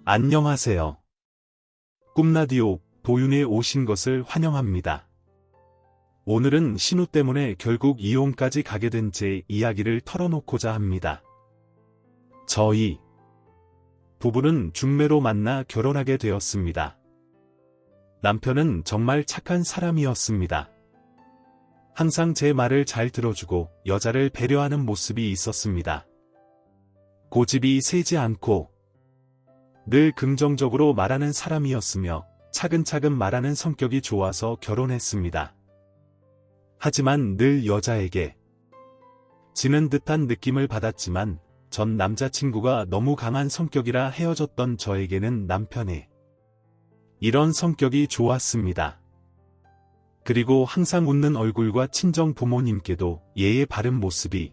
안녕하세요. 꿈라디오 도윤에 오신 것을 환영합니다. 오늘은 신우 때문에 결국 이혼까지 가게 된 제 이야기를 털어놓고자 합니다. 저희 부부는 중매로 만나 결혼하게 되었습니다. 남편은 정말 착한 사람이었습니다. 항상 제 말을 잘 들어주고 여자를 배려하는 모습이 있었습니다. 고집이 세지 않고 늘 긍정적으로 말하는 사람이었으며 차근차근 말하는 성격이 좋아서 결혼했습니다. 하지만 늘 여자에게 지는 듯한 느낌을 받았지만 전 남자친구가 너무 강한 성격이라 헤어졌던 저에게는 남편의 이런 성격이 좋았습니다. 그리고 항상 웃는 얼굴과 친정 부모님께도 예의 바른 모습이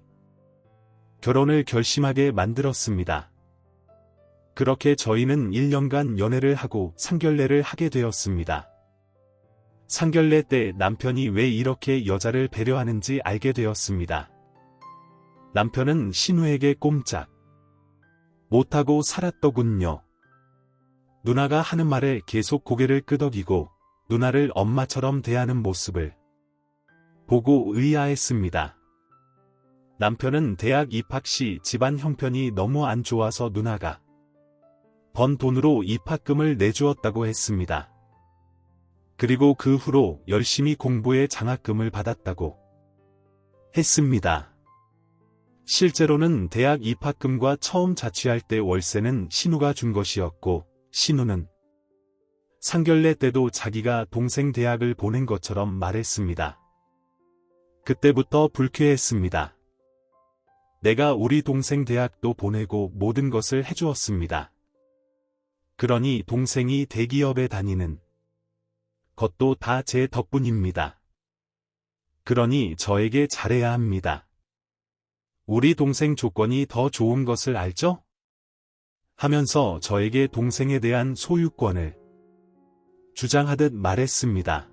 결혼을 결심하게 만들었습니다. 그렇게 저희는 1년간 연애를 하고 상견례를 하게 되었습니다. 상견례 때 남편이 왜 이렇게 여자를 배려하는지 알게 되었습니다. 남편은 신우에게 꼼짝 못하고 살았더군요. 누나가 하는 말에 계속 고개를 끄덕이고 누나를 엄마처럼 대하는 모습을 보고 의아했습니다. 남편은 대학 입학 시 집안 형편이 너무 안 좋아서 누나가 번 돈으로 입학금을 내주었다고 했습니다. 그리고 그 후로 열심히 공부해 장학금을 받았다고 했습니다. 실제로는 대학 입학금과 처음 자취할 때 월세는 신우가 준 것이었고 신우는 상견례 때도 자기가 동생 대학을 보낸 것처럼 말했습니다. 그때부터 불쾌했습니다. 내가 우리 동생 대학도 보내고 모든 것을 해주었습니다. 그러니 동생이 대기업에 다니는 것도 다 제 덕분입니다. 그러니 저에게 잘해야 합니다. 우리 동생 조건이 더 좋은 것을 알죠? 하면서 저에게 동생에 대한 소유권을 주장하듯 말했습니다.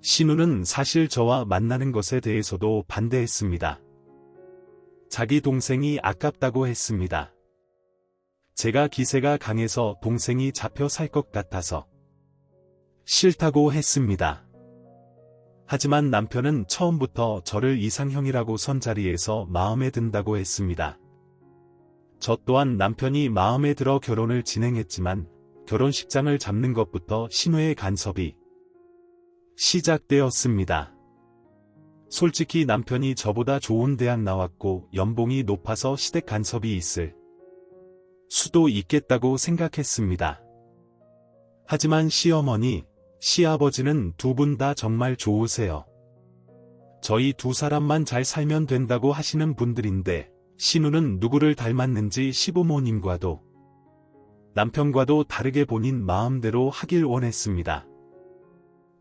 신우는 사실 저와 만나는 것에 대해서도 반대했습니다. 자기 동생이 아깝다고 했습니다. 제가 기세가 강해서 동생이 잡혀 살 것 같아서 싫다고 했습니다. 하지만 남편은 처음부터 저를 이상형이라고 선 자리에서 마음에 든다고 했습니다. 저 또한 남편이 마음에 들어 결혼을 진행했지만 결혼식장을 잡는 것부터 신우의 간섭이 시작되었습니다. 솔직히 남편이 저보다 좋은 대학 나왔고 연봉이 높아서 시댁 간섭이 있을 수도 있겠다고 생각했습니다. 하지만 시어머니, 시아버지는 두 분 다 정말 좋으세요. 저희 두 사람만 잘 살면 된다고 하시는 분들인데 신우는 누구를 닮았는지 시부모님과도 남편과도 다르게 본인 마음대로 하길 원했습니다.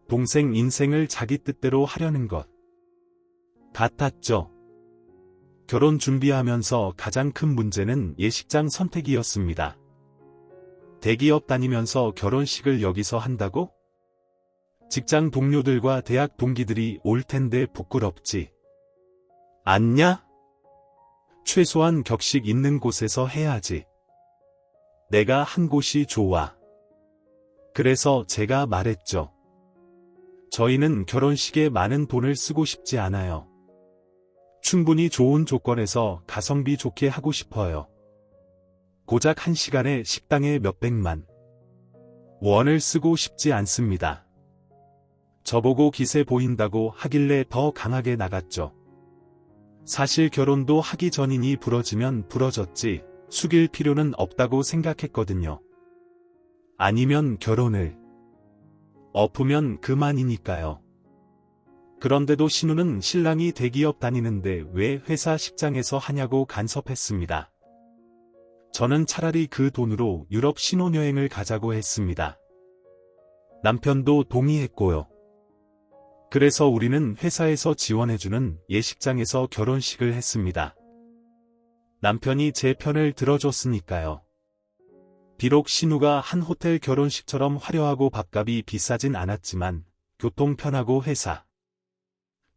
동생 인생을 자기 뜻대로 하려는 것 같았죠. 결혼 준비하면서 가장 큰 문제는 예식장 선택이었습니다. 대기업 다니면서 결혼식을 여기서 한다고? 직장 동료들과 대학 동기들이 올 텐데 부끄럽지 않냐? 최소한 격식 있는 곳에서 해야지. 내가 한 곳이 좋아. 그래서 제가 말했죠. 저희는 결혼식에 많은 돈을 쓰고 싶지 않아요. 충분히 좋은 조건에서 가성비 좋게 하고 싶어요. 고작 1시간에 식당에 몇백만 원을 쓰고 싶지 않습니다. 저보고 기세 보인다고 하길래 더 강하게 나갔죠. 사실 결혼도 하기 전이니 부러지면 부러졌지 숙일 필요는 없다고 생각했거든요. 아니면 결혼을 엎으면 그만이니까요. 그런데도 신우는 신랑이 대기업 다니는데 왜 회사 식장에서 하냐고 간섭했습니다. 저는 차라리 그 돈으로 유럽 신혼여행을 가자고 했습니다. 남편도 동의했고요. 그래서 우리는 회사에서 지원해주는 예식장에서 결혼식을 했습니다. 남편이 제 편을 들어줬으니까요. 비록 신우가 한 호텔 결혼식처럼 화려하고 밥값이 비싸진 않았지만 교통 편하고 회사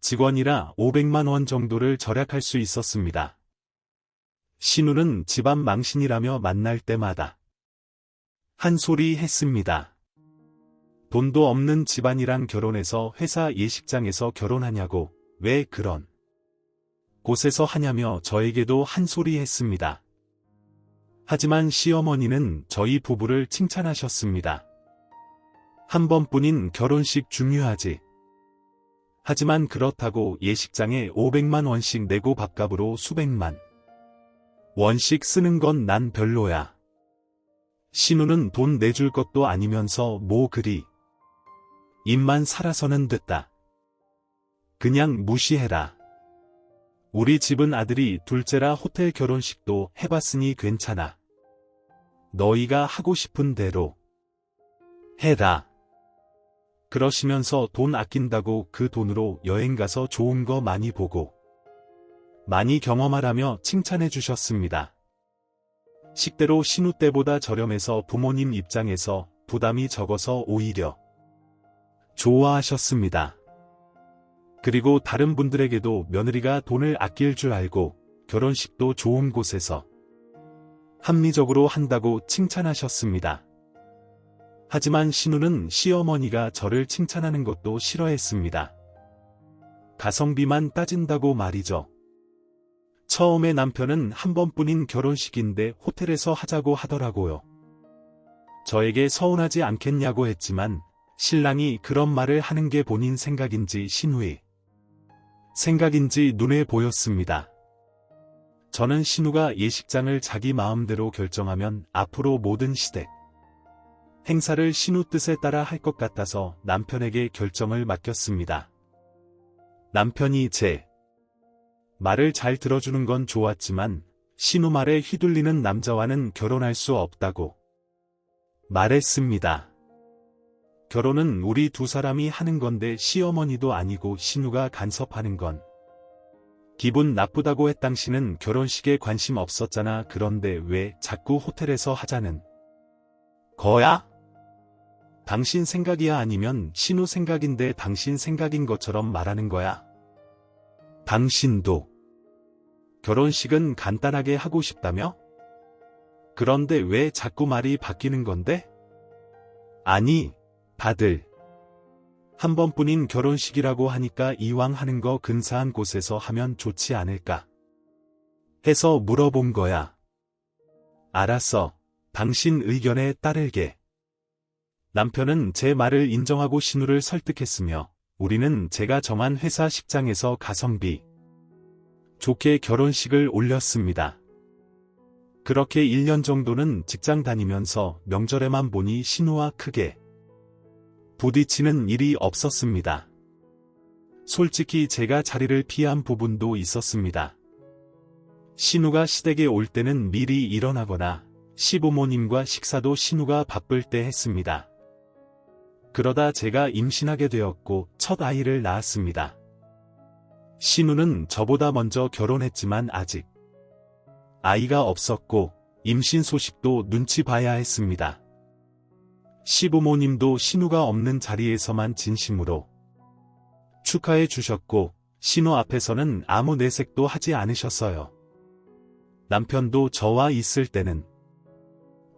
직원이라 500만 원 정도를 절약할 수 있었습니다. 신우는 집안 망신이라며 만날 때마다 한 소리 했습니다. 돈도 없는 집안이랑 결혼해서 회사 예식장에서 결혼하냐고, 왜 그런 곳에서 하냐며 저에게도 한 소리 했습니다. 하지만 시어머니는 저희 부부를 칭찬하셨습니다. 한 번뿐인 결혼식 중요하지. 하지만 그렇다고 예식장에 500만 원씩 내고 밥값으로 수백만 원씩 쓰는 건 난 별로야. 신우는 돈 내줄 것도 아니면서 뭐 그리 입만 살아서는 됐다. 그냥 무시해라. 우리 집은 아들이 둘째라 호텔 결혼식도 해봤으니 괜찮아. 너희가 하고 싶은 대로 해라. 그러시면서 돈 아낀다고 그 돈으로 여행 가서 좋은 거 많이 보고 많이 경험하라며 칭찬해 주셨습니다. 식대로 신우 때보다 저렴해서 부모님 입장에서 부담이 적어서 오히려 좋아하셨습니다. 그리고 다른 분들에게도 며느리가 돈을 아낄 줄 알고 결혼식도 좋은 곳에서 합리적으로 한다고 칭찬하셨습니다. 하지만 신우는 시어머니가 저를 칭찬하는 것도 싫어했습니다. 가성비만 따진다고 말이죠. 처음에 남편은 한 번뿐인 결혼식인데 호텔에서 하자고 하더라고요. 저에게 서운하지 않겠냐고 했지만 신랑이 그런 말을 하는 게 본인 생각인지 신우의 생각인지 눈에 보였습니다. 저는 신우가 예식장을 자기 마음대로 결정하면 앞으로 모든 시댁 행사를 신우 뜻에 따라 할 것 같아서 남편에게 결정을 맡겼습니다. 남편이 제 말을 잘 들어주는 건 좋았지만 신우 말에 휘둘리는 남자와는 결혼할 수 없다고 말했습니다. 결혼은 우리 두 사람이 하는 건데 시어머니도 아니고 신우가 간섭하는 건 기분 나쁘다고 했. 당신은 결혼식에 관심 없었잖아. 그런데 왜 자꾸 호텔에서 하자는 거야? 당신 생각이야? 아니면 신우 생각인데 당신 생각인 것처럼 말하는 거야? 당신도 결혼식은 간단하게 하고 싶다며? 그런데 왜 자꾸 말이 바뀌는 건데? 아니, 다들 한 번뿐인 결혼식이라고 하니까 이왕 하는 거 근사한 곳에서 하면 좋지 않을까 해서 물어본 거야. 알았어. 당신 의견에 따를게. 남편은 제 말을 인정하고 신우를 설득했으며 우리는 제가 정한 회사 식장에서 가성비 좋게 결혼식을 올렸습니다. 그렇게 1년 정도는 직장 다니면서 명절에만 보니 신우와 크게 부딪히는 일이 없었습니다. 솔직히 제가 자리를 피한 부분도 있었습니다. 신우가 시댁에 올 때는 미리 일어나거나 시부모님과 식사도 신우가 바쁠 때 했습니다. 그러다 제가 임신하게 되었고 첫 아이를 낳았습니다. 신우는 저보다 먼저 결혼했지만 아직 아이가 없었고 임신 소식도 눈치 봐야 했습니다. 시부모님도 신우가 없는 자리에서만 진심으로 축하해 주셨고 신우 앞에서는 아무 내색도 하지 않으셨어요. 남편도 저와 있을 때는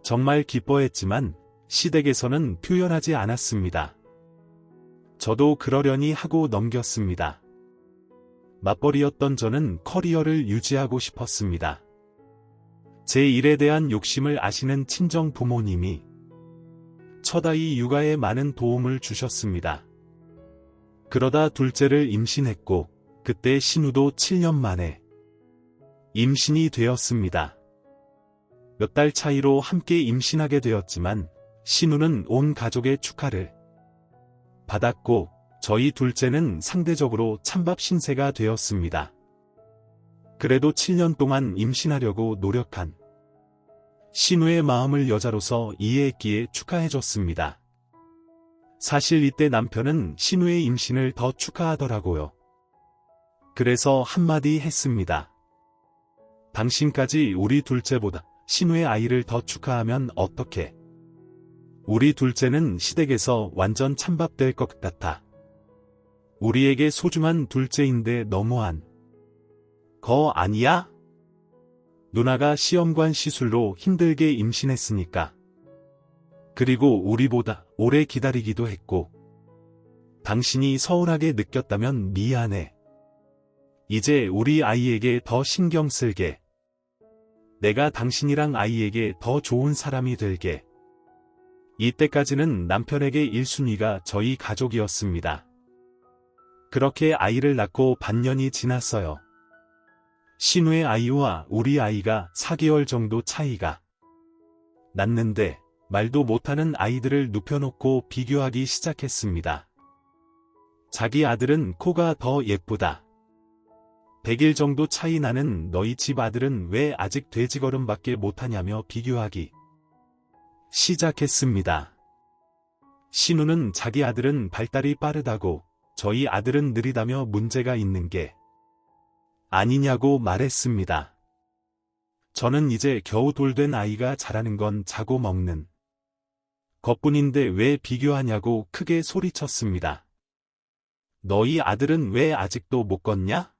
정말 기뻐했지만 시댁에서는 표현하지 않았습니다. 저도 그러려니 하고 넘겼습니다. 맞벌이였던 저는 커리어를 유지하고 싶었습니다. 제 일에 대한 욕심을 아시는 친정 부모님이 첫 아이 육아에 많은 도움을 주셨습니다. 그러다 둘째를 임신했고 그때 신우도 7년 만에 임신이 되었습니다. 몇 달 차이로 함께 임신하게 되었지만 신우는 온 가족의 축하를 받았고 저희 둘째는 상대적으로 찬밥 신세가 되었습니다. 그래도 7년 동안 임신하려고 노력한 신우의 마음을 여자로서 이해했기에 축하해줬습니다. 사실 이때 남편은 신우의 임신을 더 축하하더라고요. 그래서 한마디 했습니다. 당신까지 우리 둘째보다 신우의 아이를 더 축하하면 어떡해? 우리 둘째는 시댁에서 완전 찬밥 될 것 같아. 우리에게 소중한 둘째인데 너무한 거 아니야? 누나가 시험관 시술로 힘들게 임신했으니까 그리고 우리보다 오래 기다리기도 했고, 당신이 서운하게 느꼈다면 미안해. 이제 우리 아이에게 더 신경 쓸게. 내가 당신이랑 아이에게 더 좋은 사람이 될게. 이때까지는 남편에게 1순위가 저희 가족이었습니다. 그렇게 아이를 낳고 반년이 지났어요. 신우의 아이와 우리 아이가 4개월 정도 차이가 났는데 말도 못하는 아이들을 눕혀놓고 비교하기 시작했습니다. 자기 아들은 코가 더 예쁘다. 100일 정도 차이 나는 너희 집 아들은 왜 아직 돼지걸음밖에 못하냐며 비교하기 시작했습니다. 신우는 자기 아들은 발달이 빠르다고 저희 아들은 느리다며 문제가 있는 게 아니냐고 말했습니다. 저는 이제 겨우 돌된 아이가 자라는 건 자고 먹는 것뿐인데 왜 비교하냐고 크게 소리쳤습니다. 너희 아들은 왜 아직도 못 걷냐?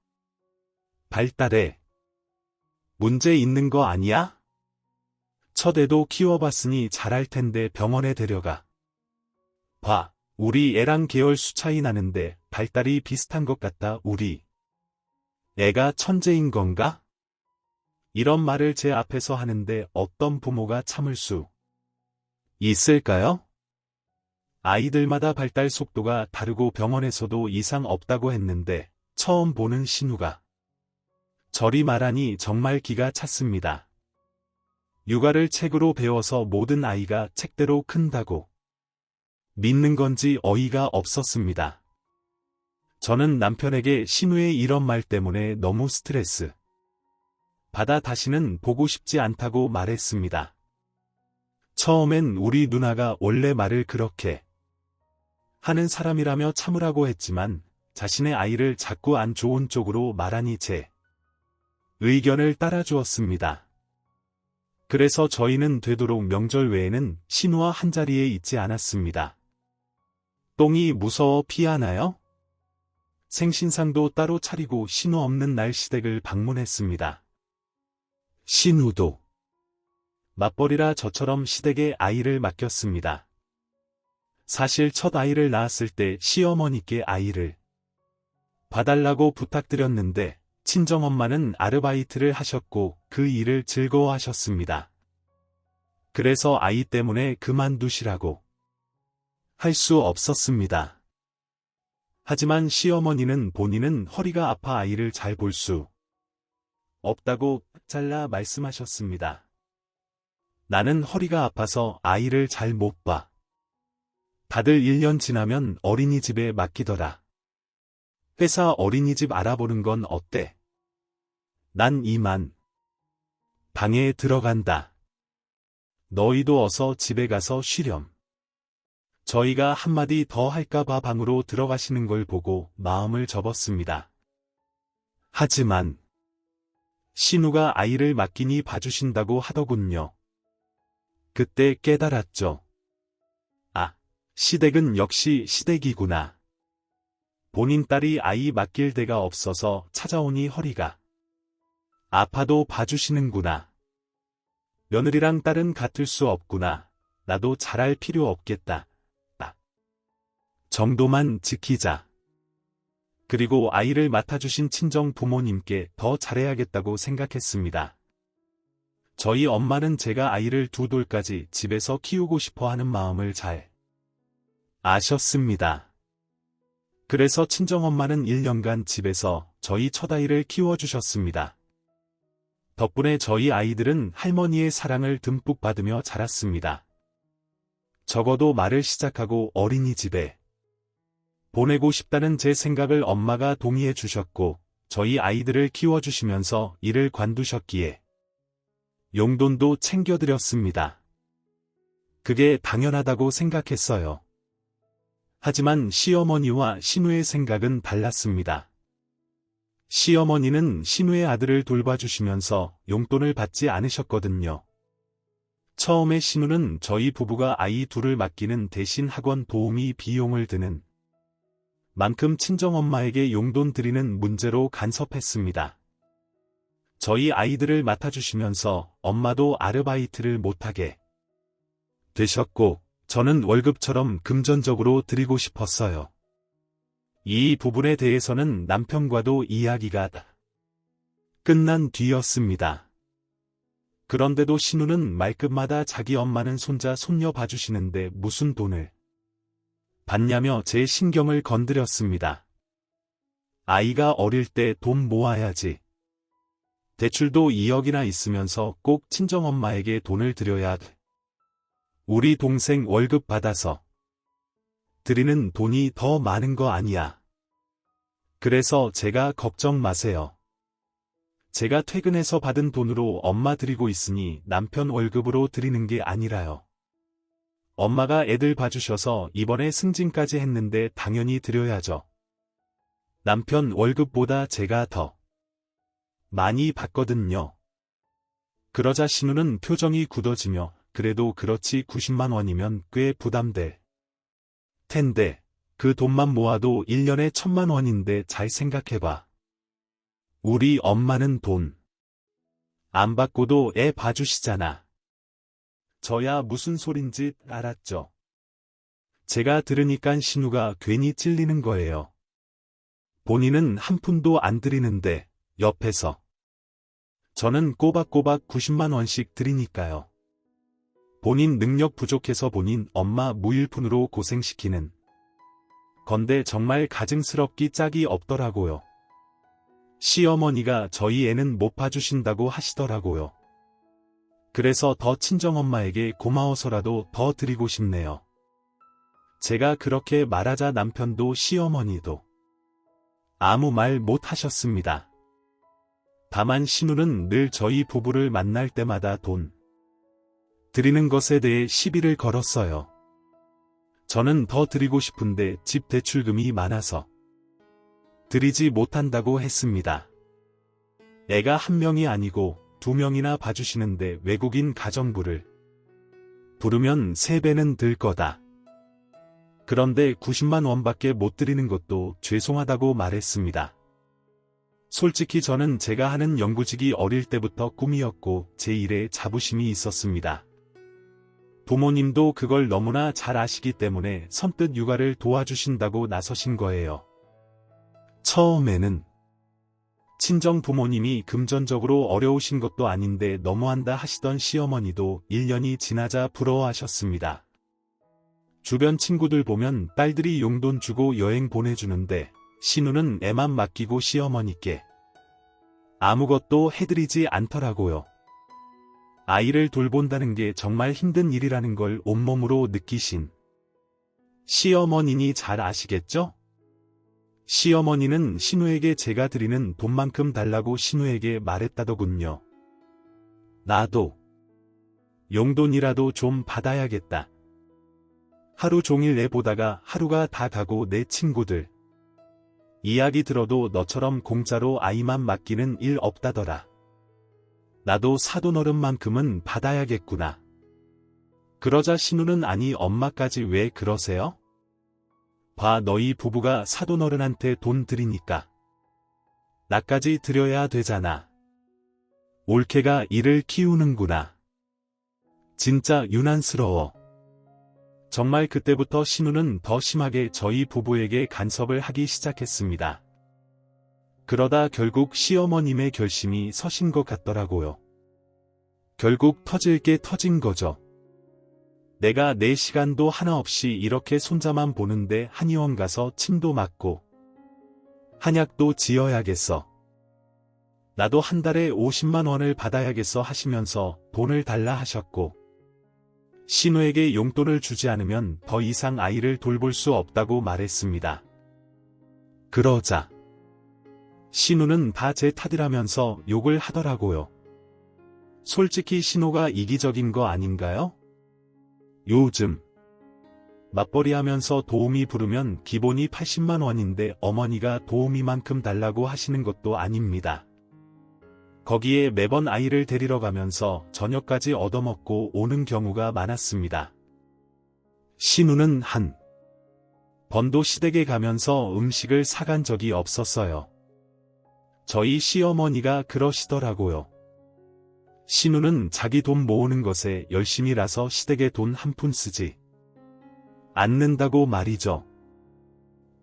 발달에 문제 있는 거 아니야? 첫 애도 키워봤으니 잘할 텐데 병원에 데려가 봐. 우리 애랑 계열 수 차이 나는데 발달이 비슷한 것 같다. 우리 애가 천재인 건가? 이런 말을 제 앞에서 하는데 어떤 부모가 참을 수 있을까요? 아이들마다 발달 속도가 다르고 병원에서도 이상 없다고 했는데 처음 보는 신우가 저리 말하니 정말 기가 찼습니다. 육아를 책으로 배워서 모든 아이가 책대로 큰다고 믿는 건지 어이가 없었습니다. 저는 남편에게 신우의 이런 말 때문에 너무 스트레스 받아 다시는 보고 싶지 않다고 말했습니다. 처음엔 우리 누나가 원래 말을 그렇게 하는 사람이라며 참으라고 했지만 자신의 아이를 자꾸 안 좋은 쪽으로 말하니 제 의견을 따라주었습니다. 그래서 저희는 되도록 명절 외에는 신우와 한자리에 있지 않았습니다. 똥이 무서워 피하나요? 생신상도 따로 차리고 신우 없는 날 시댁을 방문했습니다. 신우도 맞벌이라 저처럼 시댁에 아이를 맡겼습니다. 사실 첫 아이를 낳았을 때 시어머니께 아이를 봐달라고 부탁드렸는데 친정엄마는 아르바이트를 하셨고 그 일을 즐거워하셨습니다. 그래서 아이 때문에 그만두시라고 할 수 없었습니다. 하지만 시어머니는 본인은 허리가 아파 아이를 잘 볼 수 없다고 잘라 말씀하셨습니다. 나는 허리가 아파서 아이를 잘 못 봐. 다들 1년 지나면 어린이집에 맡기더라. 회사 어린이집 알아보는 건 어때? 난 이만 방에 들어간다. 너희도 어서 집에 가서 쉬렴. 저희가 한마디 더 할까봐 방으로 들어가시는 걸 보고 마음을 접었습니다. 하지만 신우가 아이를 맡기니 봐주신다고 하더군요. 그때 깨달았죠. 아, 시댁은 역시 시댁이구나. 본인 딸이 아이 맡길 데가 없어서 찾아오니 허리가 아파도 봐주시는구나. 며느리랑 딸은 같을 수 없구나. 나도 잘할 필요 없겠다. 정도만 지키자. 그리고 아이를 맡아주신 친정 부모님께 더 잘해야겠다고 생각했습니다. 저희 엄마는 제가 아이를 2돌까지 집에서 키우고 싶어 하는 마음을 잘 아셨습니다. 그래서 친정엄마는 1년간 집에서 저희 첫아이를 키워주셨습니다. 덕분에 저희 아이들은 할머니의 사랑을 듬뿍 받으며 자랐습니다. 적어도 말을 시작하고 어린이집에 보내고 싶다는 제 생각을 엄마가 동의해 주셨고 저희 아이들을 키워주시면서 일을 관두셨기에 용돈도 챙겨드렸습니다. 그게 당연하다고 생각했어요. 하지만 시어머니와 신우의 생각은 달랐습니다. 시어머니는 신우의 아들을 돌봐주시면서 용돈을 받지 않으셨거든요. 처음에 신우는 저희 부부가 아이 둘을 맡기는 대신 학원 도우미 비용을 드는 만큼 친정엄마에게 용돈 드리는 문제로 간섭했습니다. 저희 아이들을 맡아주시면서 엄마도 아르바이트를 못하게 되셨고 저는 월급처럼 금전적으로 드리고 싶었어요. 이 부분에 대해서는 남편과도 이야기가 끝난 뒤였습니다. 그런데도 신우는 말끝마다 자기 엄마는 손자 손녀 봐주시는데 무슨 돈을 받냐며 제 신경을 건드렸습니다. 아이가 어릴 때 돈 모아야지. 대출도 2억이나 있으면서 꼭 친정엄마에게 돈을 드려야 돼. 우리 동생 월급 받아서 드리는 돈이 더 많은 거 아니야. 그래서 제가 걱정 마세요. 제가 퇴근해서 받은 돈으로 엄마 드리고 있으니 남편 월급으로 드리는 게 아니라요. 엄마가 애들 봐주셔서 이번에 승진까지 했는데 당연히 드려야죠. 남편 월급보다 제가 더 많이 받거든요. 그러자 신우는 표정이 굳어지며 그래도 그렇지 90만 원이면 꽤 부담될 텐데 그 돈만 모아도 1년에 1000만 원인데 잘 생각해봐. 우리 엄마는 돈 안 받고도 애 봐주시잖아. 저야 무슨 소린지 알았죠. 제가 들으니깐 신우가 괜히 찔리는 거예요. 본인은 한 푼도 안 드리는데 옆에서 저는 꼬박꼬박 90만 원씩 드리니까요. 본인 능력 부족해서 본인 엄마 무일푼으로 고생시키는 건데 정말 가증스럽기 짝이 없더라고요. 시어머니가 저희 애는 못 봐주신다고 하시더라고요. 그래서 더 친정엄마에게 고마워서라도 더 드리고 싶네요. 제가 그렇게 말하자 남편도 시어머니도 아무 말 못 하셨습니다. 다만 신우는 늘 저희 부부를 만날 때마다 돈 드리는 것에 대해 시비를 걸었어요. 저는 더 드리고 싶은데 집 대출금이 많아서 드리지 못한다고 했습니다. 애가 한 명이 아니고 2명이나 봐주시는데 외국인 가정부를 부르면 3배는 들 거다. 그런데 90만 원밖에 못 드리는 것도 죄송하다고 말했습니다. 솔직히 저는 제가 하는 연구직이 어릴 때부터 꿈이었고 제 일에 자부심이 있었습니다. 부모님도 그걸 너무나 잘 아시기 때문에 선뜻 육아를 도와주신다고 나서신 거예요. 처음에는 친정 부모님이 금전적으로 어려우신 것도 아닌데 너무한다 하시던 시어머니도 1년이 지나자 부러워하셨습니다. 주변 친구들 보면 딸들이 용돈 주고 여행 보내주는데 신우는 애만 맡기고 시어머니께 아무것도 해드리지 않더라고요. 아이를 돌본다는 게 정말 힘든 일이라는 걸 온몸으로 느끼신 시어머니니 잘 아시겠죠? 시어머니는 신우에게 제가 드리는 돈만큼 달라고 신우에게 말했다더군요. 나도 용돈이라도 좀 받아야겠다. 하루 종일 애 보다가 하루가 다 가고 내 친구들 이야기 들어도 너처럼 공짜로 아이만 맡기는 일 없다더라. 나도 사돈어른만큼은 받아야겠구나. 그러자 신우는 아니 엄마까지 왜 그러세요? 봐 너희 부부가 사돈어른한테 돈 드리니까 나까지 드려야 되잖아. 올케가 이를 키우는구나. 진짜 유난스러워. 정말 그때부터 신우는 더 심하게 저희 부부에게 간섭을 하기 시작했습니다. 그러다 결국 시어머님의 결심이 서신 것 같더라고요. 결국 터질 게 터진 거죠. 내가 내 시간도 하나 없이 이렇게 손자만 보는데 한의원 가서 침도 맞고 한약도 지어야겠어. 나도 한 달에 50만 원을 받아야겠어 하시면서 돈을 달라 하셨고 신우에게 용돈을 주지 않으면 더 이상 아이를 돌볼 수 없다고 말했습니다. 그러자 신우는 다 제 탓이라면서 욕을 하더라고요. 솔직히 신우가 이기적인 거 아닌가요? 요즘 맞벌이 하면서 도우미 부르면 기본이 80만 원인데 어머니가 도우미만큼 달라고 하시는 것도 아닙니다. 거기에 매번 아이를 데리러 가면서 저녁까지 얻어먹고 오는 경우가 많았습니다. 신우는 한 번도 시댁에 가면서 음식을 사간 적이 없었어요. 저희 시어머니가 그러시더라고요. 신우는 자기 돈 모으는 것에 열심히라서 시댁에 돈 한 푼 쓰지 않는다고 말이죠.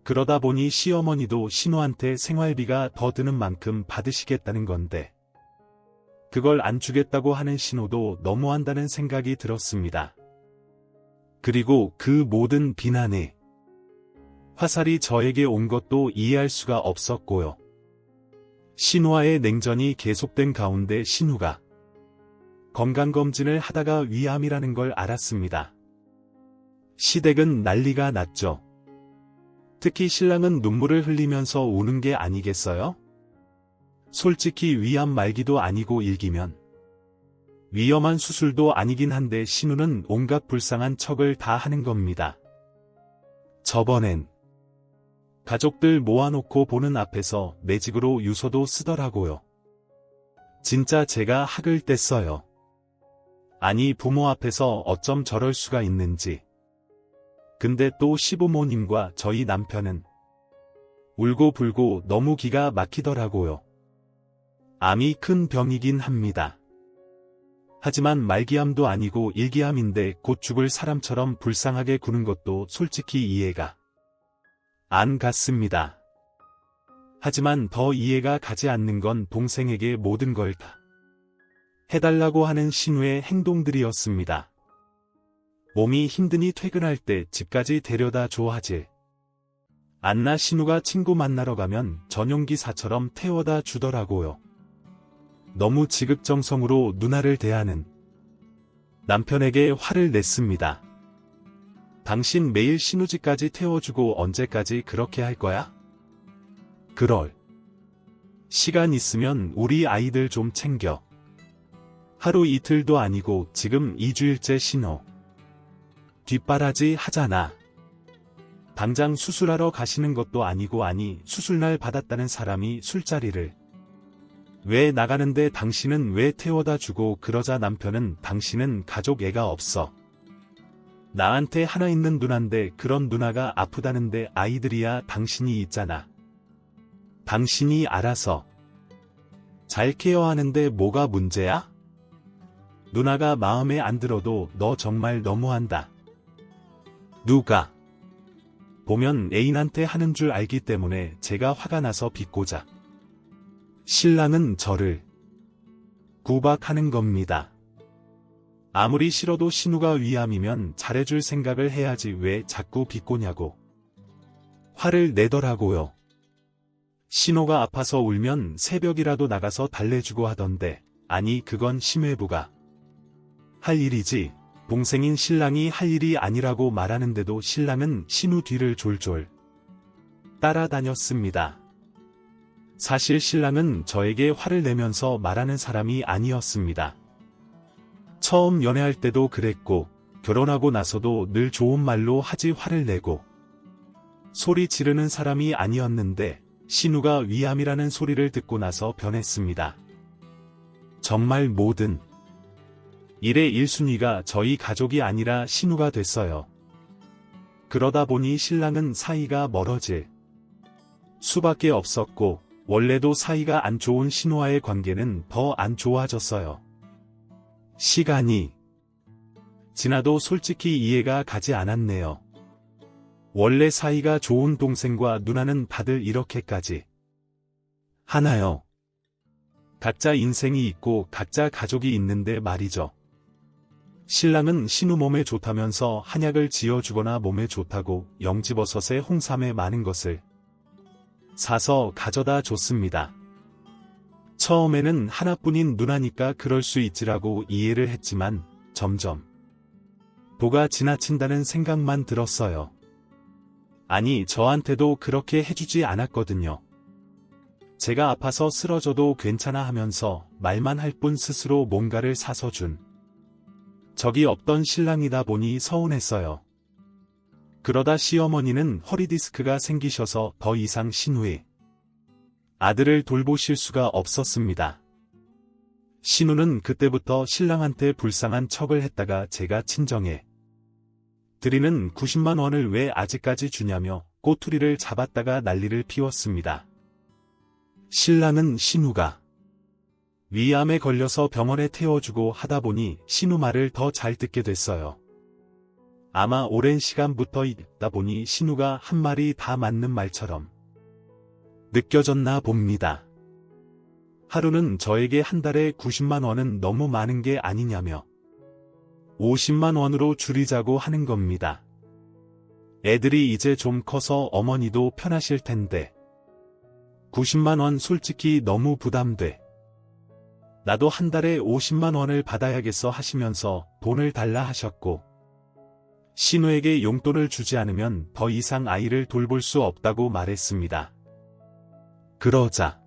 그러다 보니 시어머니도 신우한테 생활비가 더 드는 만큼 받으시겠다는 건데 그걸 안 주겠다고 하는 신우도 너무한다는 생각이 들었습니다. 그리고 그 모든 비난에 화살이 저에게 온 것도 이해할 수가 없었고요. 신우와의 냉전이 계속된 가운데 신우가 건강검진을 하다가 위암이라는 걸 알았습니다. 시댁은 난리가 났죠. 특히 신랑은 눈물을 흘리면서 우는 게 아니겠어요? 솔직히 위암 말기도 아니고 1기면 위험한 수술도 아니긴 한데 신우는 온갖 불쌍한 척을 다 하는 겁니다. 저번엔 가족들 모아놓고 보는 앞에서 매직으로 유서도 쓰더라고요. 진짜 제가 학을 뗐어요. 아니 부모 앞에서 어쩜 저럴 수가 있는지. 근데 또 시부모님과 저희 남편은 울고불고 너무 기가 막히더라고요. 암이 큰 병이긴 합니다. 하지만 말기암도 아니고 1기암인데 곧 죽을 사람처럼 불쌍하게 구는 것도 솔직히 이해가 안 갔습니다. 하지만 더 이해가 가지 않는 건 동생에게 모든 걸 다 해달라고 하는 신우의 행동들이었습니다. 몸이 힘드니 퇴근할 때 집까지 데려다 줘 하지 않나 신우가 친구 만나러 가면 전용기사처럼 태워다 주더라고요. 너무 지극정성으로 누나를 대하는 남편에게 화를 냈습니다. 당신 매일 신우 집까지 태워주고 언제까지 그렇게 할 거야? 그럴 시간 있으면 우리 아이들 좀 챙겨. 하루 이틀도 아니고 지금 2주일째 신우 뒷바라지 하잖아. 당장 수술하러 가시는 것도 아니고 아니 수술날 받았다는 사람이 술자리를 왜 나가는데 당신은 왜 태워다 주고 그러자 남편은 당신은 가족 애가 없어. 나한테 하나 있는 누나인데 그런 누나가 아프다는데 아이들이야 당신이 있잖아. 당신이 알아서 잘 케어하는데 뭐가 문제야? 누나가 마음에 안 들어도 너 정말 너무한다. 누가 보면 애인한테 하는 줄 알기 때문에 제가 화가 나서 비꼬자 신랑은 저를 구박하는 겁니다. 아무리 싫어도 신우가 위암이면 잘해줄 생각을 해야지 왜 자꾸 비꼬냐고 화를 내더라고요. 신우가 아파서 울면 새벽이라도 나가서 달래주고 하던데 아니 그건 심회부가 할 일이지 동생인 신랑이 할 일이 아니라고 말하는데도 신랑은 신우 뒤를 졸졸 따라다녔습니다. 사실 신랑은 저에게 화를 내면서 말하는 사람이 아니었습니다. 처음 연애할 때도 그랬고 결혼하고 나서도 늘 좋은 말로 하지 화를 내고 소리 지르는 사람이 아니었는데 신우가 위암이라는 소리를 듣고 나서 변했습니다. 정말 모든 일의 1순위가 저희 가족이 아니라 신우가 됐어요. 그러다 보니 신랑은 사이가 멀어질 수밖에 없었고 원래도 사이가 안 좋은 신우와의 관계는 더 안 좋아졌어요. 시간이 지나도 솔직히 이해가 가지 않았네요. 원래 사이가 좋은 동생과 누나는 다들 이렇게까지 하나요? 각자 인생이 있고 각자 가족이 있는데 말이죠. 신랑은 신우 몸에 좋다면서 한약을 지어주거나 몸에 좋다고 영지버섯에 홍삼에 많은 것을 사서 가져다 줬습니다. 처음에는 하나뿐인 누나니까 그럴 수 있지라고 이해를 했지만 점점 도가 지나친다는 생각만 들었어요. 아니 저한테도 그렇게 해주지 않았거든요. 제가 아파서 쓰러져도 괜찮아 하면서 말만 할 뿐 스스로 뭔가를 사서 준 적이 없던 신랑이다 보니 서운했어요. 그러다 시어머니는 허리디스크가 생기셔서 더 이상 신우의 아들을 돌보실 수가 없었습니다. 신우는 그때부터 신랑한테 불쌍한 척을 했다가 제가 친정에 드리는 90만 원을 왜 아직까지 주냐며 꼬투리를 잡았다가 난리를 피웠습니다. 신랑은 신우가 위암에 걸려서 병원에 태워주고 하다 보니 신우 말을 더 잘 듣게 됐어요. 아마 오랜 시간부터 있다 보니 신우가 한 말이 다 맞는 말처럼 느껴졌나 봅니다. 하루는 저에게 한 달에 90만 원은 너무 많은 게 아니냐며 50만 원으로 줄이자고 하는 겁니다. 애들이 이제 좀 커서 어머니도 편하실 텐데 90만 원 솔직히 너무 부담돼. 나도 한 달에 50만 원을 받아야겠어 하시면서 돈을 달라 하셨고 신우에게 용돈을 주지 않으면 더 이상 아이를 돌볼 수 없다고 말했습니다. 그러자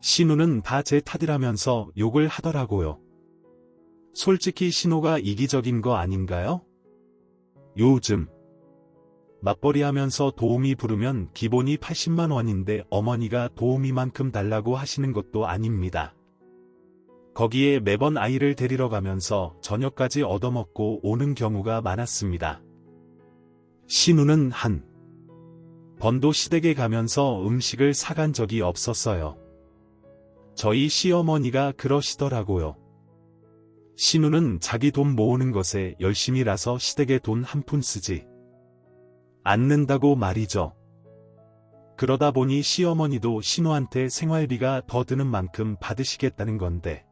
신우는 다 제 탓이라면서 욕을 하더라고요. 솔직히 신우가 이기적인 거 아닌가요? 요즘 맞벌이 하면서 도우미 부르면 기본이 80만 원인데 어머니가 도우미만큼 달라고 하시는 것도 아닙니다. 거기에 매번 아이를 데리러 가면서 저녁까지 얻어먹고 오는 경우가 많았습니다. 신우는 한 번도 시댁에 가면서 음식을 사간 적이 없었어요. 저희 시어머니가 그러시더라고요. 신우는 자기 돈 모으는 것에 열심히라서 시댁에 돈 한 푼 쓰지 않는다고 말이죠. 그러다 보니 시어머니도 신우한테 생활비가 더 드는 만큼 받으시겠다는 건데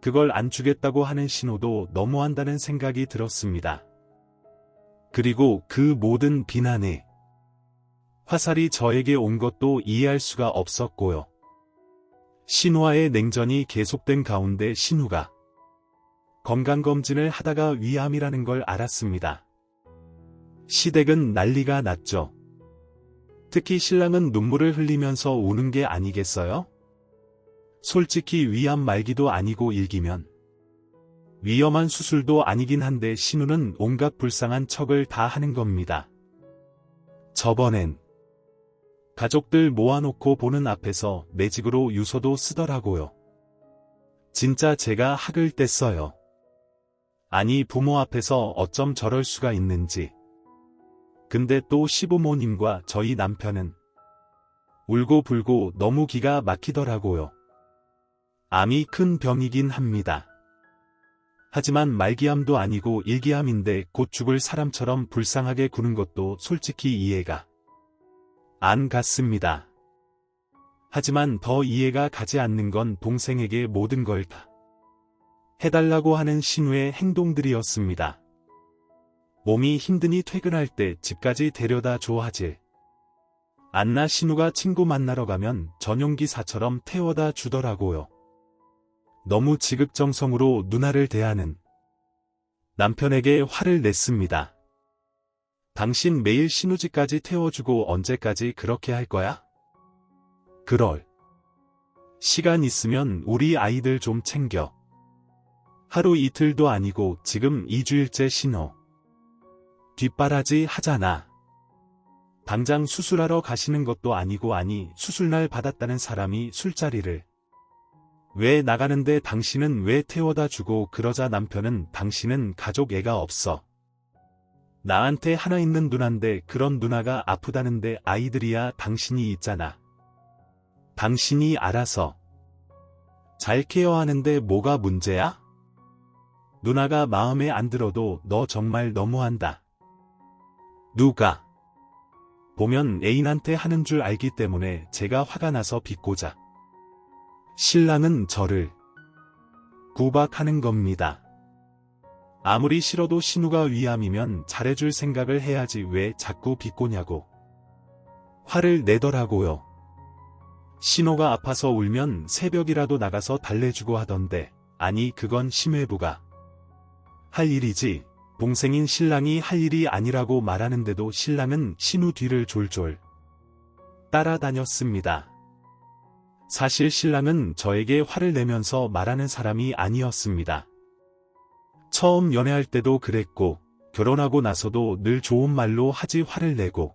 그걸 안 주겠다고 하는 신우도 너무한다는 생각이 들었습니다. 그리고 그 모든 비난에 화살이 저에게 온 것도 이해할 수가 없었고요. 신우와의 냉전이 계속된 가운데 신우가 건강검진을 하다가 위암이라는 걸 알았습니다. 시댁은 난리가 났죠. 특히 신랑은 눈물을 흘리면서 우는 게 아니겠어요? 솔직히 위암 말기도 아니고 일기면 위험한 수술도 아니긴 한데 신우는 온갖 불쌍한 척을 다 하는 겁니다. 저번엔 가족들 모아놓고 보는 앞에서 매직으로 유서도 쓰더라고요. 진짜 제가 학을 뗐어요. 아니 부모 앞에서 어쩜 저럴 수가 있는지. 근데 또 시부모님과 저희 남편은 울고불고 너무 기가 막히더라고요. 암이 큰 병이긴 합니다. 하지만 말기암도 아니고 일기암인데 곧 죽을 사람처럼 불쌍하게 구는 것도 솔직히 이해가 안 갔습니다. 하지만 더 이해가 가지 않는 건 동생에게 모든 걸 다 해달라고 하는 신우의 행동들이었습니다. 몸이 힘드니 퇴근할 때 집까지 데려다 줘 하지 않나 신우가 친구 만나러 가면 전용기사처럼 태워다 주더라고요. 너무 지극정성으로 누나를 대하는 남편에게 화를 냈습니다. 당신 매일 신우 집까지 태워주고 언제까지 그렇게 할 거야? 그럴 시간 있으면 우리 아이들 좀 챙겨. 하루 이틀도 아니고 지금 2주일째 신우 뒷바라지 하잖아. 당장 수술하러 가시는 것도 아니고 아니 수술날 받았다는 사람이 술자리를 왜 나가는데 당신은 왜 태워다 주고 그러자 남편은 당신은 가족 애가 없어. 나한테 하나 있는 누나인데 그런 누나가 아프다는데 아이들이야 당신이 있잖아. 당신이 알아서 잘 케어하는데 뭐가 문제야? 누나가 마음에 안 들어도 너 정말 너무한다. 누가 보면 애인한테 하는 줄 알기 때문에 제가 화가 나서 비꼬자 신랑은 저를 구박하는 겁니다. 아무리 싫어도 신우가 위암이면 잘해줄 생각을 해야지 왜 자꾸 비꼬냐고 화를 내더라고요. 신우가 아파서 울면 새벽이라도 나가서 달래주고 하던데 아니 그건 심회부가 할 일이지 동생인 신랑이 할 일이 아니라고 말하는데도 신랑은 신우 뒤를 졸졸 따라다녔습니다. 사실 신랑은 저에게 화를 내면서 말하는 사람이 아니었습니다. 처음 연애할 때도 그랬고 결혼하고 나서도 늘 좋은 말로 하지 화를 내고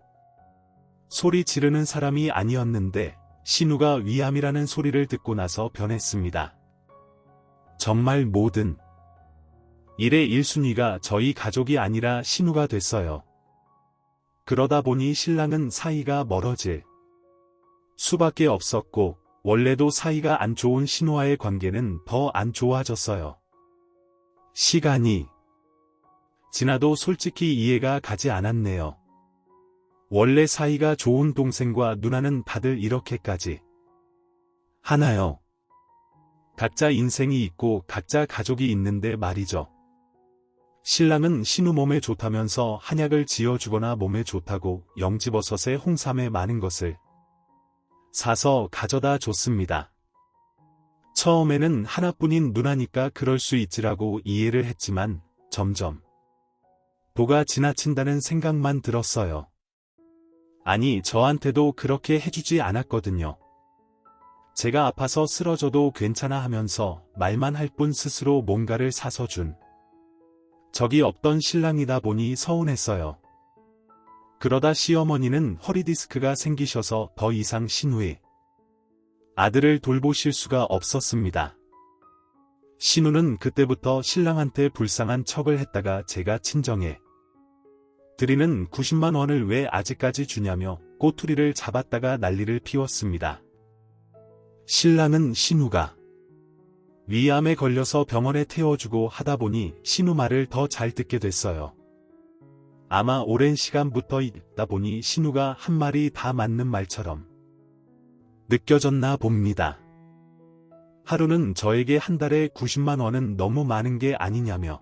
소리 지르는 사람이 아니었는데 신우가 위암이라는 소리를 듣고 나서 변했습니다. 정말 모든 일의 1순위가 저희 가족이 아니라 신우가 됐어요. 그러다 보니 신랑은 사이가 멀어질 수밖에 없었고 원래도 사이가 안 좋은 신우와의 관계는 더 안 좋아졌어요. 시간이 지나도 솔직히 이해가 가지 않았네요. 원래 사이가 좋은 동생과 누나는 다들 이렇게까지 하나요? 각자 인생이 있고 각자 가족이 있는데 말이죠. 신랑은 신우 몸에 좋다면서 한약을 지어주거나 몸에 좋다고 영지버섯에 홍삼에 많은 것을 사서 가져다 줬습니다. 처음에는 하나뿐인 누나니까 그럴 수 있지라고 이해를 했지만 점점 도가 지나친다는 생각만 들었어요. 아니, 저한테도 그렇게 해주지 않았거든요. 제가 아파서 쓰러져도 괜찮아 하면서 말만 할 뿐 스스로 뭔가를 사서 준 적이 없던 신랑이다 보니 서운했어요. 그러다 시어머니는 허리디스크가 생기셔서 더 이상 신우의 아들을 돌보실 수가 없었습니다. 신우는 그때부터 신랑한테 불쌍한 척을 했다가 제가 친정에 드리는 90만 원을 왜 아직까지 주냐며 꼬투리를 잡았다가 난리를 피웠습니다. 신랑은 신우가 위암에 걸려서 병원에 태워주고 하다 보니 신우 말을 더 잘 듣게 됐어요. 아마 오랜 시간부터 있다 보니 신우가 한 말이 다 맞는 말처럼 느껴졌나 봅니다. 하루는 저에게 한 달에 90만 원은 너무 많은 게 아니냐며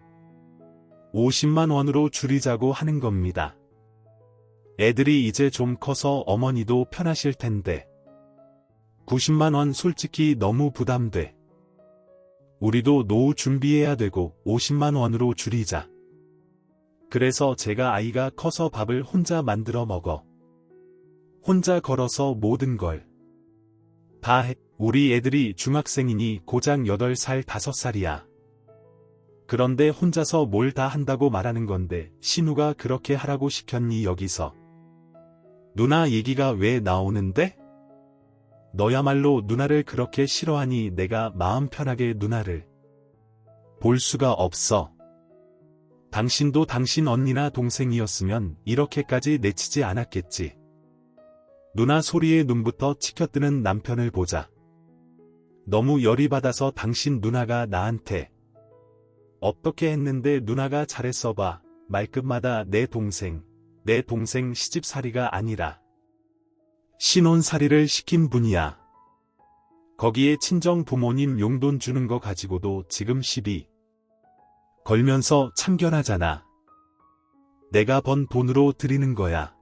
50만 원으로 줄이자고 하는 겁니다. 애들이 이제 좀 커서 어머니도 편하실 텐데 90만 원 솔직히 너무 부담돼. 우리도 노후 준비해야 되고 50만 원으로 줄이자. 그래서 제가 아이가 커서 밥을 혼자 만들어 먹어. 혼자 걸어서 모든 걸 다 해. 우리 애들이 중학생이니 고작 8살 5살이야. 그런데 혼자서 뭘 다 한다고 말하는 건데 신우가 그렇게 하라고 시켰니 여기서. 누나 얘기가 왜 나오는데? 너야말로 누나를 그렇게 싫어하니 내가 마음 편하게 누나를 볼 수가 없어. 당신도 당신 언니나 동생이었으면 이렇게까지 내치지 않았겠지. 누나 소리에 눈부터 치켜뜨는 남편을 보자. 너무 열이 받아서 당신 누나가 나한테 어떻게 했는데 누나가 잘했어 봐. 말끝마다 내 동생 시집살이가 아니라 신혼살이를 시킨 분이야. 거기에 친정 부모님 용돈 주는 거 가지고도 지금 시비 걸면서 참견하잖아. 내가 번 돈으로 드리는 거야.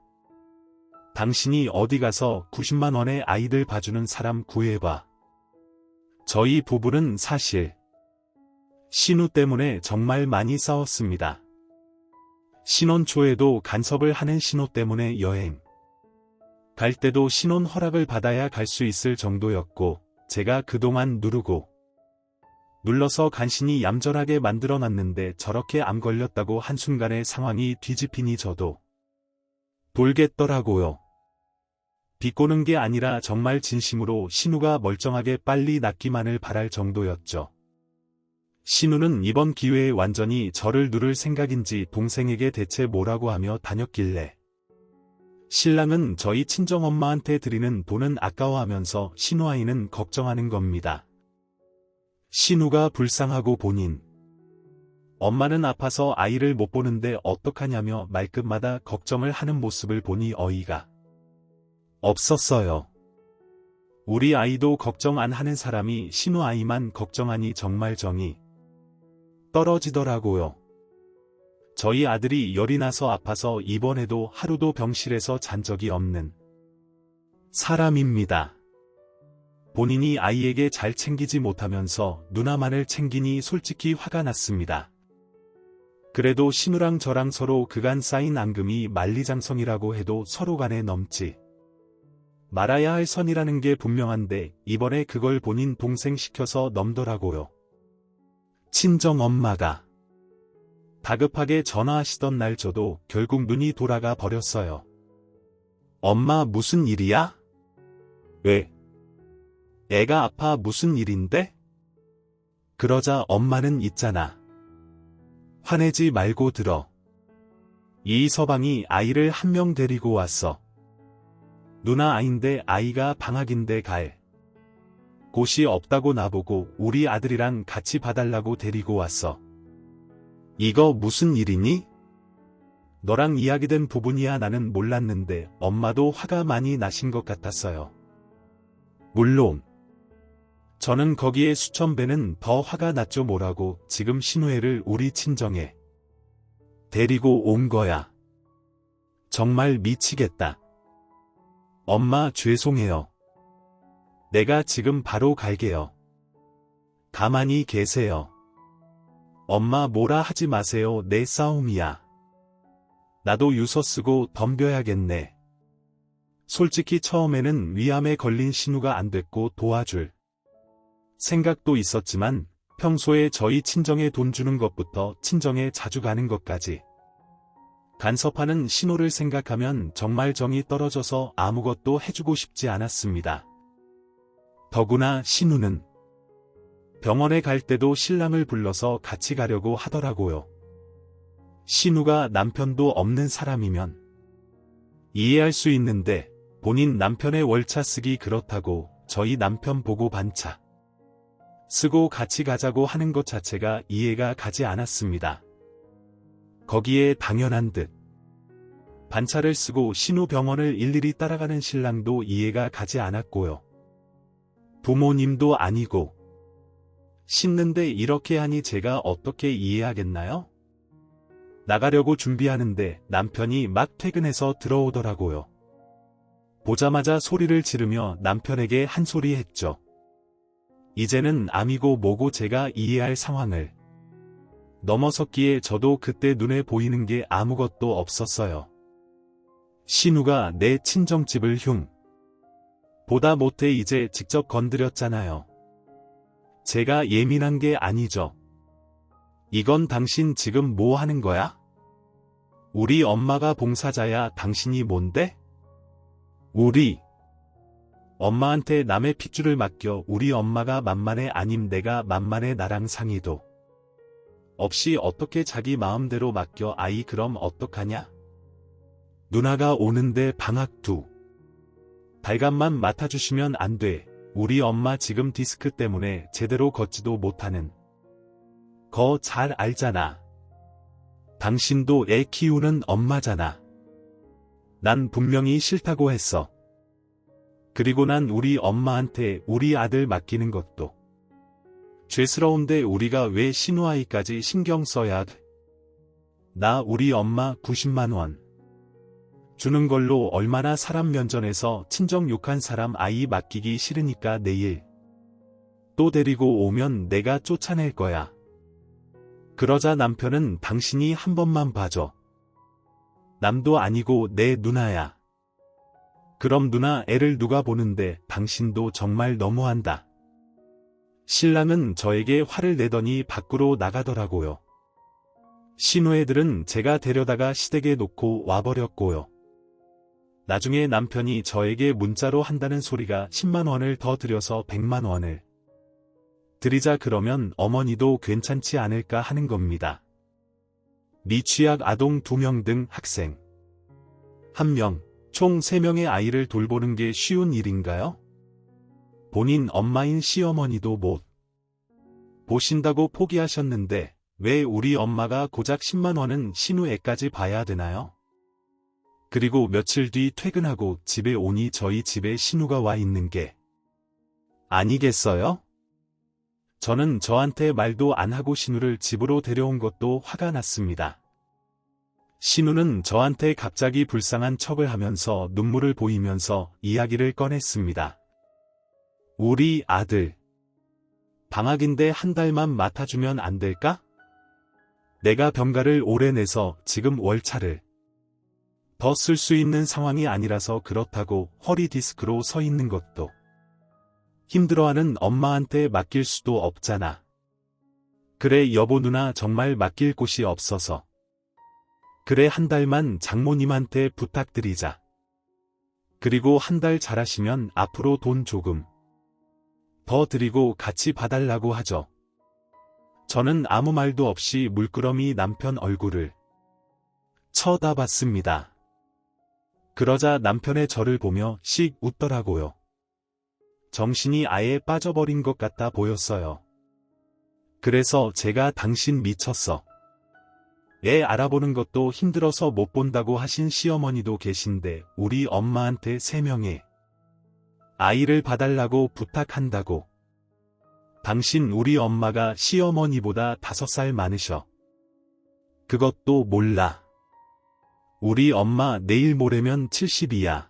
당신이 어디 가서 90만 원에 아이들 봐주는 사람 구해봐. 저희 부부는 사실 신우 때문에 정말 많이 싸웠습니다. 신혼 초에도 간섭을 하는 신우 때문에 여행 갈 때도 신혼 허락을 받아야 갈 수 있을 정도였고 제가 그동안 누르고 눌러서 간신히 얌전하게 만들어놨는데 저렇게 암 걸렸다고 한순간에 상황이 뒤집히니 저도 돌겠더라고요. 비꼬는 게 아니라 정말 진심으로 신우가 멀쩡하게 빨리 낫기만을 바랄 정도였죠. 신우는 이번 기회에 완전히 저를 누를 생각인지 동생에게 대체 뭐라고 하며 다녔길래 신랑은 저희 친정엄마한테 드리는 돈은 아까워하면서 신우 아이는 걱정하는 겁니다. 신우가 불쌍하고 본인 엄마는 아파서 아이를 못 보는데 어떡하냐며 말끝마다 걱정을 하는 모습을 보니 어이가 없었어요. 우리 아이도 걱정 안 하는 사람이 신우 아이만 걱정하니 정말 정이 떨어지더라고요. 저희 아들이 열이 나서 아파서 이번에도 하루도 병실에서 잔 적이 없는 사람입니다. 본인이 아이에게 잘 챙기지 못하면서 누나만을 챙기니 솔직히 화가 났습니다. 그래도 신우랑 저랑 서로 그간 쌓인 앙금이 만리장성이라고 해도 서로 간에 넘지 말아야 할 선이라는 게 분명한데 이번에 그걸 본인 동생 시켜서 넘더라고요. 친정엄마가 다급하게 전화하시던 날 저도 결국 눈이 돌아가 버렸어요. 엄마 무슨 일이야? 왜? 애가 아파 무슨 일인데? 그러자 엄마는 있잖아. 화내지 말고 들어. 이 서방이 아이를 한 명 데리고 왔어. 누나 아인데 아이가 방학인데 갈 곳이 없다고 나보고 우리 아들이랑 같이 봐달라고 데리고 왔어. 이거 무슨 일이니? 너랑 이야기된 부분이야 나는 몰랐는데 엄마도 화가 많이 나신 것 같았어요. 물론 저는 거기에 수천 배는 더 화가 났죠. 뭐라고 지금 신우애를 우리 친정에 데리고 온 거야. 정말 미치겠다. 엄마 죄송해요. 내가 지금 바로 갈게요. 가만히 계세요. 엄마 뭐라 하지 마세요. 내 싸움이야. 나도 유서 쓰고 덤벼야겠네. 솔직히 처음에는 위암에 걸린 신우가 안 됐고 도와줄 생각도 있었지만 평소에 저희 친정에 돈 주는 것부터 친정에 자주 가는 것까지 간섭하는 신우를 생각하면 정말 정이 떨어져서 아무것도 해주고 싶지 않았습니다. 더구나 신우는 병원에 갈 때도 신랑을 불러서 같이 가려고 하더라고요. 신우가 남편도 없는 사람이면 이해할 수 있는데 본인 남편의 월차 쓰기 그렇다고 저희 남편 보고 반차 쓰고 같이 가자고 하는 것 자체가 이해가 가지 않았습니다. 거기에 당연한 듯 반차를 쓰고 신우 병원을 일일이 따라가는 신랑도 이해가 가지 않았고요. 부모님도 아니고 씻는데 이렇게 하니 제가 어떻게 이해하겠나요? 나가려고 준비하는데 남편이 막 퇴근해서 들어오더라고요. 보자마자 소리를 지르며 남편에게 한 소리 했죠. 이제는 암이고 뭐고 제가 이해할 상황을 넘어섰기에 저도 그때 눈에 보이는 게 아무것도 없었어요. 신우가 내 친정집을 보다 못해 이제 직접 건드렸잖아요. 제가 예민한 게 아니죠. 이건 당신 지금 뭐 하는 거야? 우리 엄마가 봉사자야. 당신이 뭔데? 우리 엄마한테 남의 핏줄을 맡겨. 우리 엄마가 만만해 아님 내가 만만해. 나랑 상의도 없이 어떻게 자기 마음대로 맡겨. 아이 그럼 어떡하냐? 누나가 오는데 방학 2달간만 맡아주시면 안 돼. 우리 엄마 지금 디스크 때문에 제대로 걷지도 못하는 거 잘 알잖아. 당신도 애 키우는 엄마잖아. 난 분명히 싫다고 했어. 그리고 난 우리 엄마한테 우리 아들 맡기는 것도 죄스러운데 우리가 왜 신우아이까지 신경 써야 돼? 나 우리 엄마 90만 원 주는 걸로 얼마나 사람 면전에서 친정 욕한 사람 아이 맡기기 싫으니까 내일 또 데리고 오면 내가 쫓아낼 거야. 그러자 남편은 당신이 한 번만 봐줘. 남도 아니고 내 누나야. 그럼 누나 애를 누가 보는데 당신도 정말 너무한다. 신랑은 저에게 화를 내더니 밖으로 나가더라고요. 신우 애들은 제가 데려다가 시댁에 놓고 와버렸고요. 나중에 남편이 저에게 문자로 한다는 소리가 10만 원을 더 들여서 100만 원을 드리자 그러면 어머니도 괜찮지 않을까 하는 겁니다. 미취학 아동 2명 등 학생 1명, 총 3명의 아이를 돌보는 게 쉬운 일인가요? 본인 엄마인 시어머니도 못 보신다고 포기하셨는데 왜 우리 엄마가 고작 10만 원은 신우 애까지 봐야 되나요? 그리고 며칠 뒤 퇴근하고 집에 오니 저희 집에 신우가 와 있는 게 아니겠어요? 저는 저한테 말도 안 하고 신우를 집으로 데려온 것도 화가 났습니다. 신우는 저한테 갑자기 불쌍한 척을 하면서 눈물을 보이면서 이야기를 꺼냈습니다. 우리 아들 방학인데 한 달만 맡아주면 안 될까? 내가 병가를 오래 내서 지금 월차를 더 쓸 수 있는 상황이 아니라서 그렇다고 허리 디스크로 서 있는 것도 힘들어하는 엄마한테 맡길 수도 없잖아. 그래 여보 누나 정말 맡길 곳이 없어서. 그래 한 달만 장모님한테 부탁드리자. 그리고 한 달 잘하시면 앞으로 돈 조금 더 드리고 같이 봐달라고 하죠. 저는 아무 말도 없이 물끄러미 남편 얼굴을 쳐다봤습니다. 그러자 남편의 저를 보며 씩 웃더라고요. 정신이 아예 빠져버린 것 같아 보였어요. 그래서 제가 당신 미쳤어. 애 알아보는 것도 힘들어서 못 본다고 하신 시어머니도 계신데 우리 엄마한테 3명의 아이를 봐달라고 부탁한다고. 당신 우리 엄마가 시어머니보다 5살 많으셔. 그것도 몰라. 우리 엄마 내일 모레면 70이야.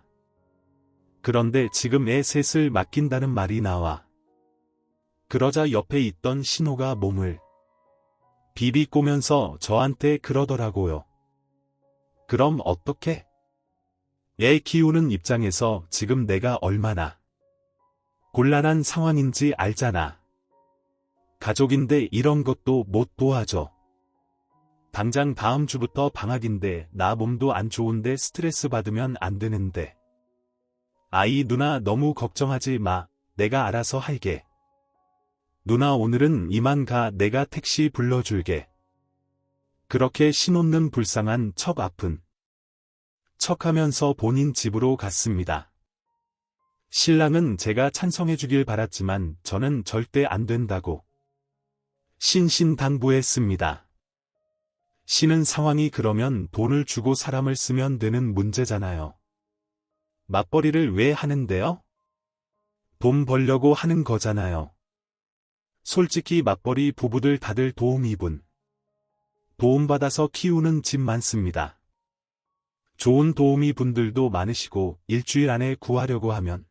그런데 지금 애 셋을 맡긴다는 말이 나와. 그러자 옆에 있던 신호가 몸을 비비꼬면서 저한테 그러더라고요. 그럼 어떡해? 애 키우는 입장에서 지금 내가 얼마나 곤란한 상황인지 알잖아. 가족인데 이런 것도 못 도와줘. 당장 다음 주부터 방학인데 나 몸도 안 좋은데 스트레스 받으면 안 되는데. 아이 누나 너무 걱정하지 마. 내가 알아서 할게. 누나 오늘은 이만 가. 내가 택시 불러줄게. 그렇게 신혼는 불쌍한 척 아픈 척하면서 본인 집으로 갔습니다. 신랑은 제가 찬성해주길 바랐지만 저는 절대 안 된다고 신신당부했습니다. 신은 상황이 그러면 돈을 주고 사람을 쓰면 되는 문제잖아요. 맞벌이를 왜 하는데요? 돈 벌려고 하는 거잖아요. 솔직히 맞벌이 부부들 다들 도움받아서 키우는 집 많습니다. 좋은 도우미 분들도 많으시고 일주일 안에 구하려고 하면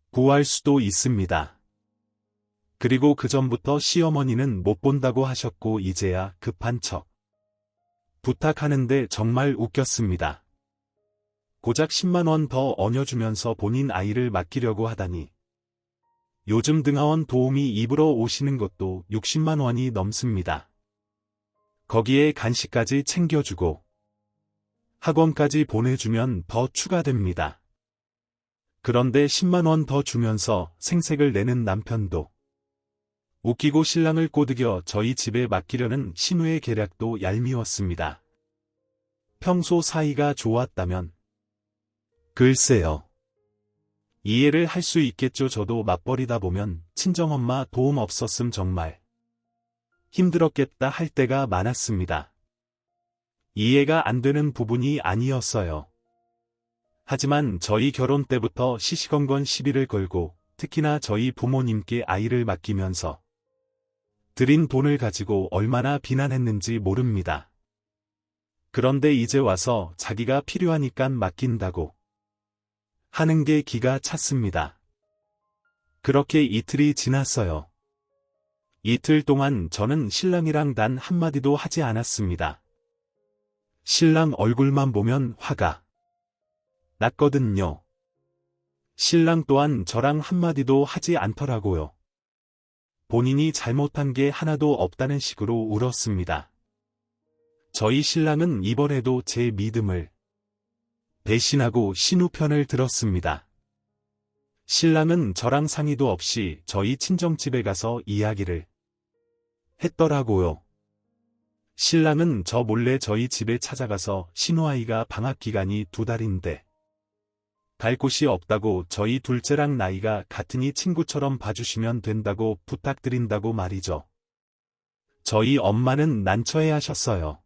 구할 수도 있습니다. 그리고 그전부터 시어머니는 못 본다고 하셨고 이제야 급한 척 부탁하는데 정말 웃겼습니다. 고작 10만 원 더 얹어주면서 본인 아이를 맡기려고 하다니. 요즘 등하원 도우미 입으러 오시는 것도 60만 원이 넘습니다. 거기에 간식까지 챙겨주고 학원까지 보내주면 더 추가됩니다. 그런데 10만 원 더 주면서 생색을 내는 남편도 웃기고 신랑을 꼬드겨 저희 집에 맡기려는 신우의 계략도 얄미웠습니다. 평소 사이가 좋았다면 글쎄요. 이해를 할 수 있겠죠. 저도 맞벌이다 보면 친정엄마 도움 없었음 정말 힘들었겠다 할 때가 많았습니다. 이해가 안 되는 부분이 아니었어요. 하지만 저희 결혼 때부터 시시건건 시비를 걸고 특히나 저희 부모님께 아이를 맡기면서 들인 돈을 가지고 얼마나 비난했는지 모릅니다. 그런데 이제 와서 자기가 필요하니깐 맡긴다고 하는 게 기가 찼습니다. 그렇게 이틀이 지났어요. 이틀 동안 저는 신랑이랑 단 한마디도 하지 않았습니다. 신랑 얼굴만 보면 화가 났거든요. 신랑 또한 저랑 한마디도 하지 않더라고요. 본인이 잘못한 게 하나도 없다는 식으로 울었습니다. 저희 신랑은 이번에도 제 믿음을 배신하고 신우 편을 들었습니다. 신랑은 저랑 상의도 없이 저희 친정집에 가서 이야기를 했더라고요. 신랑은 저 몰래 저희 집에 찾아가서 신우아이가 방학기간이 2달인데 갈 곳이 없다고 저희 둘째랑 나이가 같으니 친구처럼 봐주시면 된다고 부탁드린다고 말이죠. 저희 엄마는 난처해하셨어요.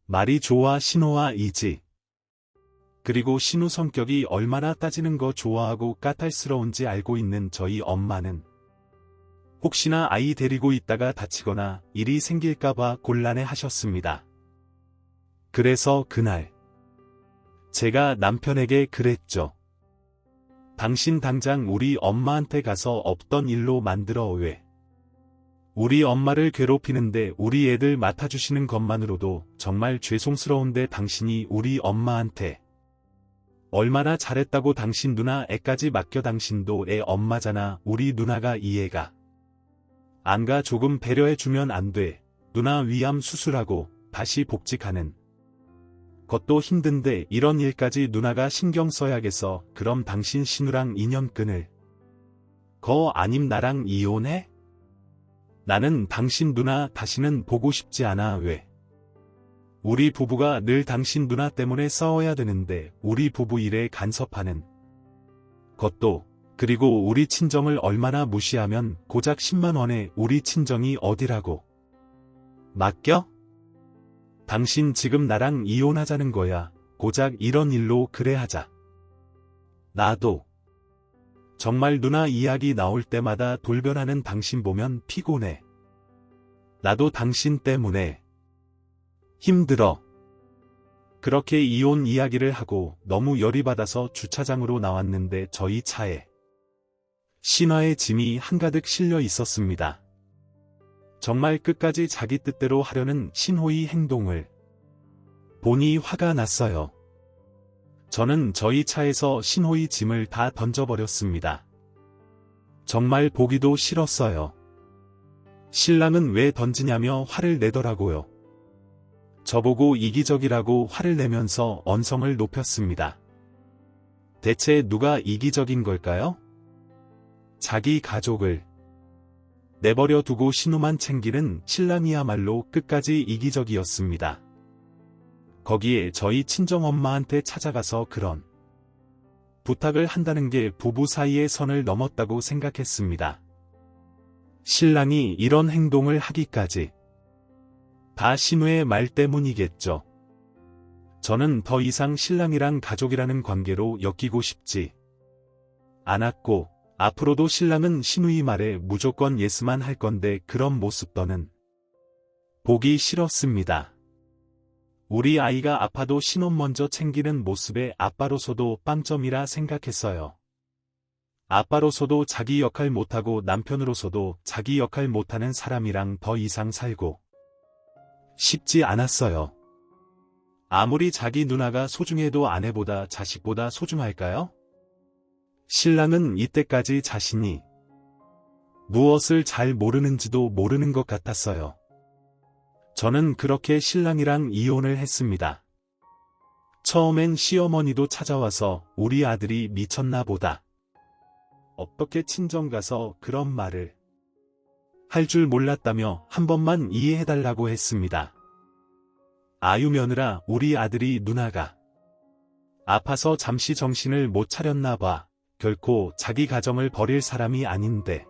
말이 좋아 신우아이지. 그리고 신우 성격이 얼마나 따지는 거 좋아하고 까탈스러운지 알고 있는 저희 엄마는 혹시나 아이 데리고 있다가 다치거나 일이 생길까봐 곤란해 하셨습니다. 그래서 그날 제가 남편에게 그랬죠. 당신 당장 우리 엄마한테 가서 없던 일로 만들어 왜 우리 엄마를 괴롭히는데 우리 애들 맡아주시는 것만으로도 정말 죄송스러운데 당신이 우리 엄마한테 얼마나 잘했다고 당신 누나 애까지 맡겨. 당신도 애 엄마잖아. 우리 누나가 이해가 안 가. 조금 배려해주면 안 돼. 누나 위암 수술하고 다시 복직하는 것도 힘든데 이런 일까지 누나가 신경 써야겠어. 그럼 당신 신우랑 인연 끊을 거 아님 나랑 이혼해? 나는 당신 누나 다시는 보고 싶지 않아. 왜? 우리 부부가 늘 당신 누나 때문에 싸워야 되는데 우리 부부 일에 간섭하는 것도. 그리고 우리 친정을 얼마나 무시하면 고작 10만 원에 우리 친정이 어디라고 맡겨? 당신 지금 나랑 이혼하자는 거야. 고작 이런 일로 그래 하자. 나도. 정말 누나 이야기 나올 때마다 돌변하는 당신 보면 피곤해. 나도 당신 때문에 힘들어. 그렇게 이혼 이야기를 하고 너무 열이 받아서 주차장으로 나왔는데 저희 차에 신화의 짐이 한가득 실려 있었습니다. 정말 끝까지 자기 뜻대로 하려는 신호의 행동을 보니 화가 났어요. 저는 저희 차에서 신호의 짐을 다 던져버렸습니다. 정말 보기도 싫었어요. 신랑은 왜 던지냐며 화를 내더라고요. 저보고 이기적이라고 화를 내면서 언성을 높였습니다. 대체 누가 이기적인 걸까요? 자기 가족을 내버려 두고 신우만 챙기는 신랑이야말로 끝까지 이기적이었습니다. 거기에 저희 친정엄마한테 찾아가서 그런 부탁을 한다는 게 부부 사이의 선을 넘었다고 생각했습니다. 신랑이 이런 행동을 하기까지 다 신우의 말 때문이겠죠. 저는 더 이상 신랑이랑 가족이라는 관계로 엮이고 싶지 않았고, 앞으로도 신랑은 신우의 말에 무조건 예스만 할 건데 그런 모습 더는 보기 싫었습니다. 우리 아이가 아파도 신혼 먼저 챙기는 모습에 아빠로서도 빵점이라 생각했어요. 아빠로서도 자기 역할 못하고 남편으로서도 자기 역할 못하는 사람이랑 더 이상 살고 싶지 않았어요. 아무리 자기 누나가 소중해도 아내보다 자식보다 소중할까요? 신랑은 이때까지 자신이 무엇을 잘 모르는지도 모르는 것 같았어요. 저는 그렇게 신랑이랑 이혼을 했습니다. 처음엔 시어머니도 찾아와서 우리 아들이 미쳤나 보다. 어떻게 친정 가서 그런 말을 할 줄 몰랐다며 한 번만 이해해달라고 했습니다. 아유 며느라, 우리 아들이 누나가 아파서 잠시 정신을 못 차렸나 봐. 결코 자기 가정을 버릴 사람이 아닌데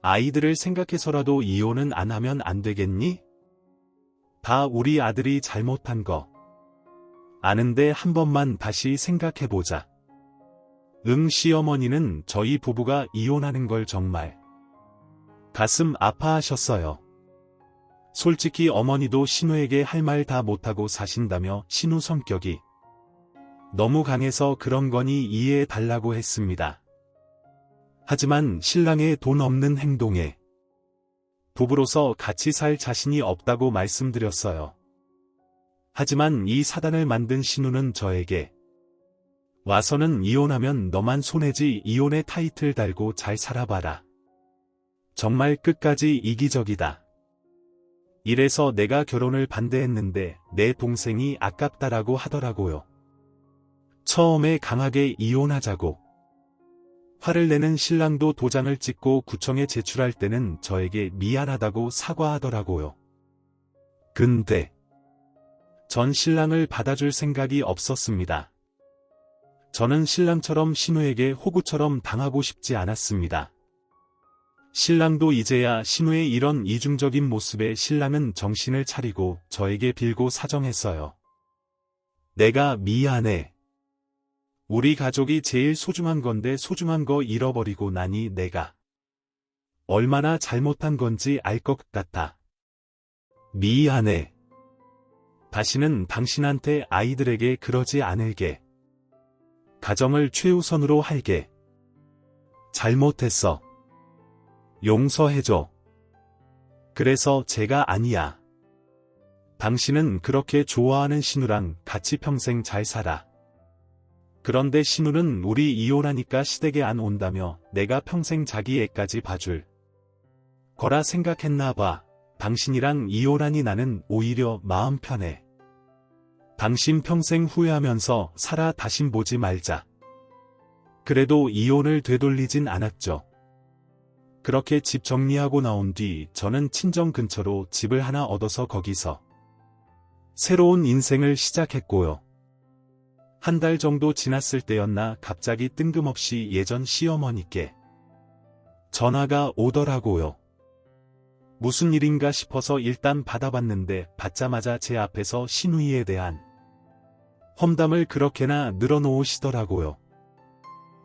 아이들을 생각해서라도 이혼은 안 하면 안 되겠니? 다 우리 아들이 잘못한 거 아는데 한 번만 다시 생각해보자. 시어머니는 저희 부부가 이혼하는 걸 정말 가슴 아파하셨어요. 솔직히 어머니도 신우에게 할 말 다 못하고 사신다며 신우 성격이 너무 강해서 그런 거니 이해해 달라고 했습니다. 하지만 신랑의 돈 없는 행동에 부부로서 같이 살 자신이 없다고 말씀드렸어요. 하지만 이 사단을 만든 신우는 저에게 와서는 이혼하면 너만 손해지, 이혼의 타이틀 달고 잘 살아봐라. 정말 끝까지 이기적이다. 이래서 내가 결혼을 반대했는데 내 동생이 아깝다라고 하더라고요. 처음에 강하게 이혼하자고 화를 내는 신랑도 도장을 찍고 구청에 제출할 때는 저에게 미안하다고 사과하더라고요. 근데 전 신랑을 받아줄 생각이 없었습니다. 저는 신랑처럼 신우에게 호구처럼 당하고 싶지 않았습니다. 신랑도 이제야 신우의 이런 이중적인 모습에 신랑은 정신을 차리고 저에게 빌고 사정했어요. 내가 미안해. 우리 가족이 제일 소중한 건데 소중한 거 잃어버리고 나니 내가 얼마나 잘못한 건지 알 것 같아. 미안해. 다시는 당신한테 아이들에게 그러지 않을게. 가정을 최우선으로 할게. 잘못했어. 용서해줘. 그래서 제가 아니야. 당신은 그렇게 좋아하는 신우랑 같이 평생 잘 살아. 그런데 신우는 우리 이혼하니까 시댁에 안 온다며 내가 평생 자기 애까지 봐줄 거라 생각했나 봐. 당신이랑 이혼하니 나는 오히려 마음 편해. 당신 평생 후회하면서 살아 다신 보지 말자. 그래도 이혼을 되돌리진 않았죠. 그렇게 집 정리하고 나온 뒤 저는 친정 근처로 집을 하나 얻어서 거기서 새로운 인생을 시작했고요. 한 달 정도 지났을 때였나 갑자기 뜬금없이 예전 시어머니께 전화가 오더라고요. 무슨 일인가 싶어서 일단 받아봤는데 받자마자 제 앞에서 신우이에 대한 험담을 그렇게나 늘어놓으시더라고요.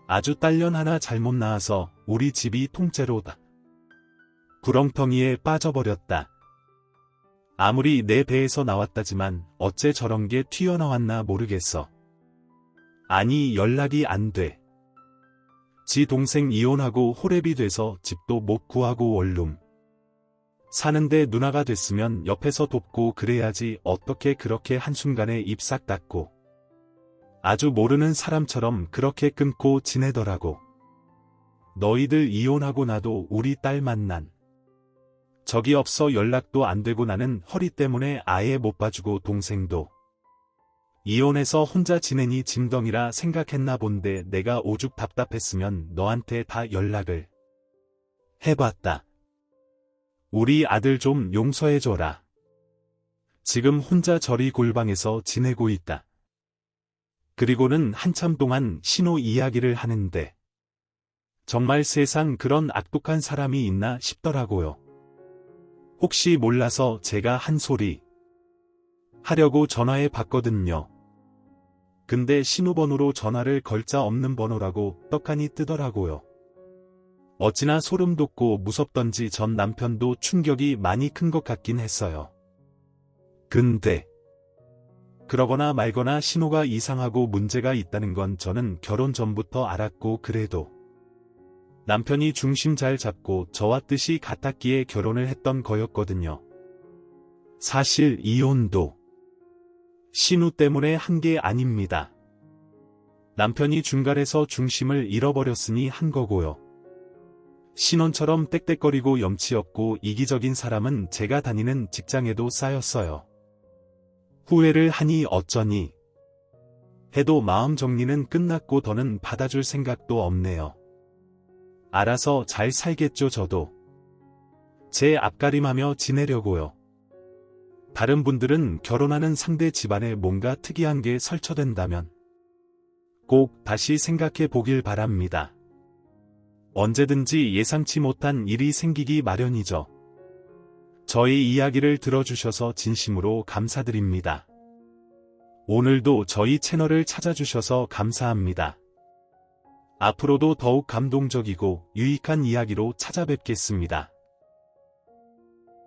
아주 딸년 하나 잘못 낳아서 우리 집이 통째로다. 구렁텅이에 빠져버렸다. 아무리 내 배에서 나왔다지만 어째 저런 게 튀어나왔나 모르겠어. 아니 연락이 안 돼. 지 동생 이혼하고 호랩이 돼서 집도 못 구하고 원룸 사는데 누나가 됐으면 옆에서 돕고 그래야지 어떻게 그렇게 한순간에 입 싹 닫고 아주 모르는 사람처럼 그렇게 끊고 지내더라고. 너희들 이혼하고 나도 우리 딸 만난 적이 없어 연락도 안 되고 나는 허리 때문에 아예 못 봐주고 동생도 이혼해서 혼자 지내니 짐덩이라 생각했나 본데 내가 오죽 답답했으면 너한테 다 연락을 해봤다. 우리 아들 좀 용서해줘라. 지금 혼자 저리 골방에서 지내고 있다. 그리고는 한참 동안 신호 이야기를 하는데 정말 세상 그런 악독한 사람이 있나 싶더라고요. 혹시 몰라서 제가 한 소리 하려고 전화해 봤거든요. 근데 신호번호로 전화를 걸자 없는 번호라고 떡하니 뜨더라고요. 어찌나 소름 돋고 무섭던지 전 남편도 충격이 많이 큰 것 같긴 했어요. 근데 그러거나 말거나 신호가 이상하고 문제가 있다는 건 저는 결혼 전부터 알았고 그래도 남편이 중심 잘 잡고 저와 뜻이 같았기에 결혼을 했던 거였거든요. 사실 이혼도 신우 때문에 한 게 아닙니다. 남편이 중간에서 중심을 잃어버렸으니 한 거고요. 신혼처럼 떽떽거리고 염치 없고 이기적인 사람은 제가 다니는 직장에도 쌓였어요. 후회를 하니 어쩌니 해도 마음 정리는 끝났고 더는 받아줄 생각도 없네요. 알아서 잘 살겠죠 저도. 제 앞가림하며 지내려고요. 다른 분들은 결혼하는 상대 집안에 뭔가 특이한 게 설쳐된다면 꼭 다시 생각해 보길 바랍니다. 언제든지 예상치 못한 일이 생기기 마련이죠. 저희 이야기를 들어주셔서 진심으로 감사드립니다. 오늘도 저희 채널을 찾아주셔서 감사합니다. 앞으로도 더욱 감동적이고 유익한 이야기로 찾아뵙겠습니다.